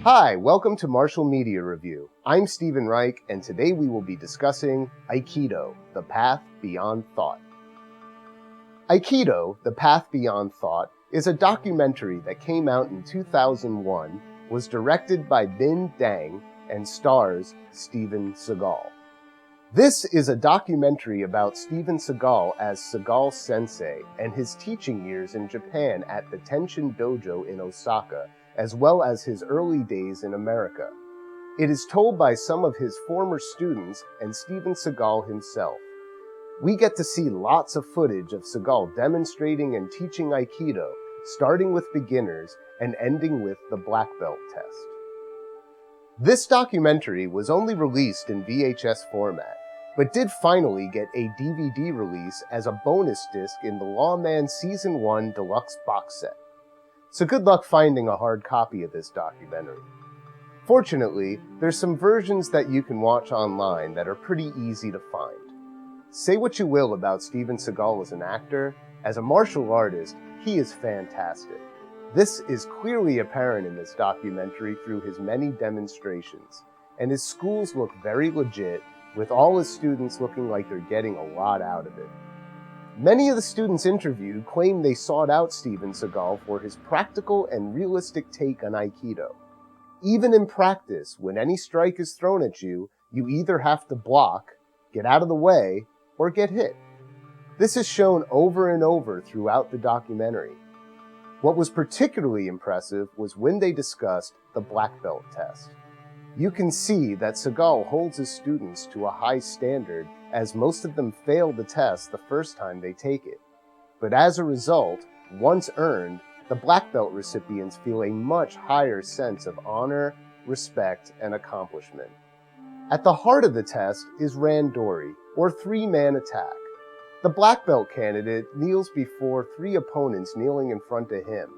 Hi, welcome to Martial Media Review. I'm Steven Reich, and today we will be discussing Aikido, The Path Beyond Thought. Aikido, The Path Beyond Thought is a documentary that came out in 2001, was directed by Bin Dang, and stars Steven Seagal. This is a documentary about Steven Seagal as Seagal Sensei and his teaching years in Japan at the Tenshin Dojo in Osaka, as well as his early days in America. It is told by some of his former students and Steven Seagal himself. We get to see lots of footage of Seagal demonstrating and teaching Aikido, starting with beginners and ending with the black belt test. This documentary was only released in VHS format, but did finally get a DVD release as a bonus disc in the Lawman Season 1 Deluxe box set. So good luck finding a hard copy of this documentary. Fortunately, there's some versions that you can watch online that are pretty easy to find. Say what you will about Steven Seagal as an actor, as a martial artist, he is fantastic. This is clearly apparent in this documentary through his many demonstrations, and his schools look very legit, with all his students looking like they're getting a lot out of it. Many of the students interviewed claim they sought out Steven Seagal for his practical and realistic take on Aikido. Even in practice, when any strike is thrown at you, you either have to block, get out of the way, or get hit. This is shown over and over throughout the documentary. What was particularly impressive was when they discussed the black belt test. You can see that Seagal holds his students to a high standard, as most of them fail the test the first time they take it. But as a result, once earned, the black belt recipients feel a much higher sense of honor, respect, and accomplishment. At the heart of the test is randori, or three-man attack. The black belt candidate kneels before three opponents kneeling in front of him.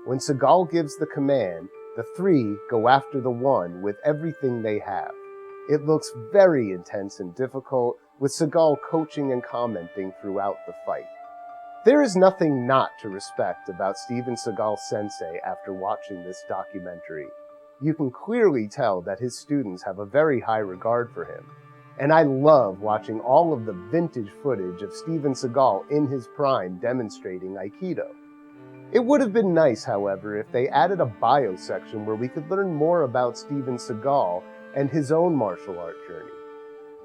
When Seagal gives the command, the three go after the one with everything they have. It looks very intense and difficult, with Seagal coaching and commenting throughout the fight. There is nothing not to respect about Steven Seagal Sensei after watching this documentary. You can clearly tell that his students have a very high regard for him. And I love watching all of the vintage footage of Steven Seagal in his prime demonstrating Aikido. It would have been nice, however, if they added a bio section where we could learn more about Steven Seagal and his own martial art journey.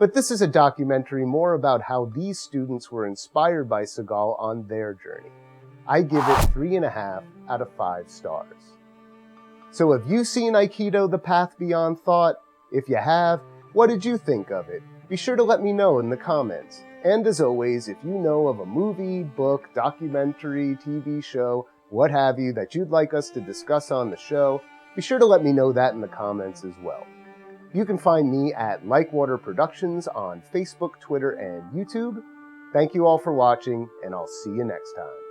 But this is a documentary more about how these students were inspired by Seagal on their journey. I give it 3.5 out of 5 stars. So have you seen Aikido, The Path Beyond Thought? If you have, what did you think of it? Be sure to let me know in the comments. And as always, if you know of a movie, book, documentary, TV show, what have you, that you'd like us to discuss on the show, be sure to let me know that in the comments as well. You can find me at Likewater Productions on Facebook, Twitter, and YouTube. Thank you all for watching, and I'll see you next time.